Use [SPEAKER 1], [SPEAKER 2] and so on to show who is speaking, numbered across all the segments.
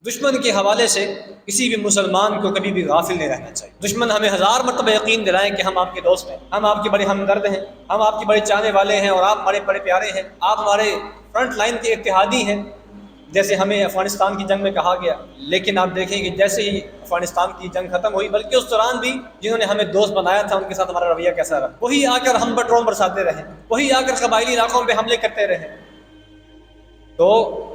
[SPEAKER 1] دشمن کے حوالے سے کسی بھی مسلمان کو کبھی بھی غافل نہیں رہنا چاہیے۔ دشمن ہمیں ہزار مرتبہ یقین دلائیں کہ ہم آپ کے دوست ہیں، ہم آپ کے بڑے ہمدرد ہیں، ہم آپ کے بڑے چاہنے والے ہیں اور آپ ہمارے بڑے پیارے ہیں، آپ ہمارے فرنٹ لائن کے اتحادی ہیں، جیسے ہمیں افغانستان کی جنگ میں کہا گیا۔ لیکن آپ دیکھیں کہ جیسے ہی افغانستان کی جنگ ختم ہوئی، بلکہ اس دوران بھی جنہوں نے ہمیں دوست بنایا تھا ان کے ساتھ ہمارا رویہ کیسا رہا، وہی آ کر ہم پر ڈرون برساتے رہے، وہی آ کر قبائلی علاقوں پہ حملے کرتے رہے۔ تو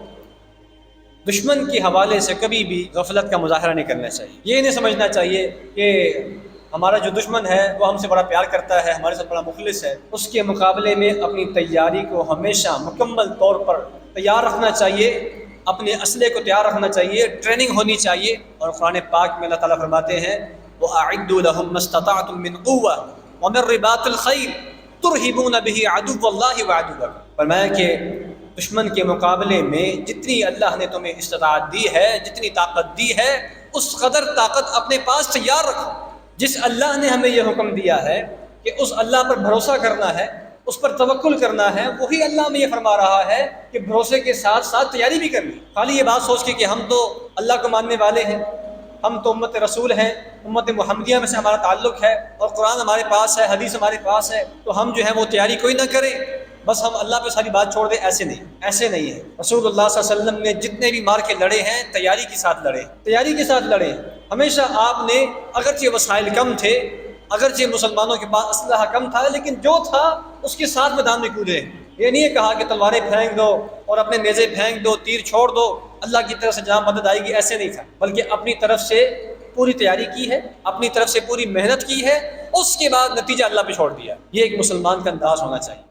[SPEAKER 1] دشمن کے حوالے سے کبھی بھی غفلت کا مظاہرہ نہیں کرنا چاہیے۔ یہ نہیں سمجھنا چاہیے کہ ہمارا جو دشمن ہے وہ ہم سے بڑا پیار کرتا ہے، ہمارے ساتھ بڑا مخلص ہے۔ اس کے مقابلے میں اپنی تیاری کو ہمیشہ مکمل طور پر تیار رکھنا چاہیے، اپنے اسلحے کو تیار رکھنا چاہیے، ٹریننگ ہونی چاہیے۔ اور قرآن پاک میں اللہ تعالیٰ فرماتے ہیں وَأَعِدُّوا لَهُم مَّا اسْتَطَعْتُم مِّن قُوَّةٍ وَمِن رِّبَاطِ الْخَيْلِ تُرْهِبُونَ بِهِ عَدُوَّ اللَّهِ وَعَدُوَّكُمْ۔ فرمایا کہ دشمن کے مقابلے میں جتنی اللہ نے تمہیں استطاعت دی ہے، جتنی طاقت دی ہے، اس قدر طاقت اپنے پاس تیار رکھو۔ جس اللہ نے ہمیں یہ حکم دیا ہے کہ اس اللہ پر بھروسہ کرنا ہے، اس پر توکل کرنا ہے، وہی اللہ میں یہ فرما رہا ہے کہ بھروسے کے ساتھ ساتھ تیاری بھی کرنی۔ خالی یہ بات سوچ کے کہ ہم تو اللہ کو ماننے والے ہیں، ہم تو امت رسول ہیں، امت محمدیہ میں سے ہمارا تعلق ہے اور قرآن ہمارے پاس ہے، حدیث ہمارے پاس ہے، تو ہم جو ہے وہ تیاری کوئی نہ کریں، بس ہم اللہ پہ ساری بات چھوڑ دیں۔ ایسے نہیں ہے۔ رسول اللہ صلی اللہ علیہ وسلم نے جتنے بھی مار کے لڑے ہیں تیاری کے ساتھ لڑے، تیاری کے ساتھ لڑے۔ ہمیشہ آپ نے اگرچہ وسائل کم تھے، اگرچہ مسلمانوں کے پاس اسلحہ کم تھا، لیکن جو تھا اس کے ساتھ میدان میں کودے۔ یہ نہیں کہا کہ تلواریں پھینک دو اور اپنے نیزے پھینک دو، تیر چھوڑ دو، اللہ کی طرف سے جہاں مدد آئے گی، ایسے نہیں تھا، بلکہ اپنی طرف سے پوری تیاری کی ہے، اپنی طرف سے پوری محنت کی ہے، اس کے بعد نتیجہ اللہ پہ چھوڑ دیا۔ یہ ایک مسلمان کا انداز ہونا چاہیے۔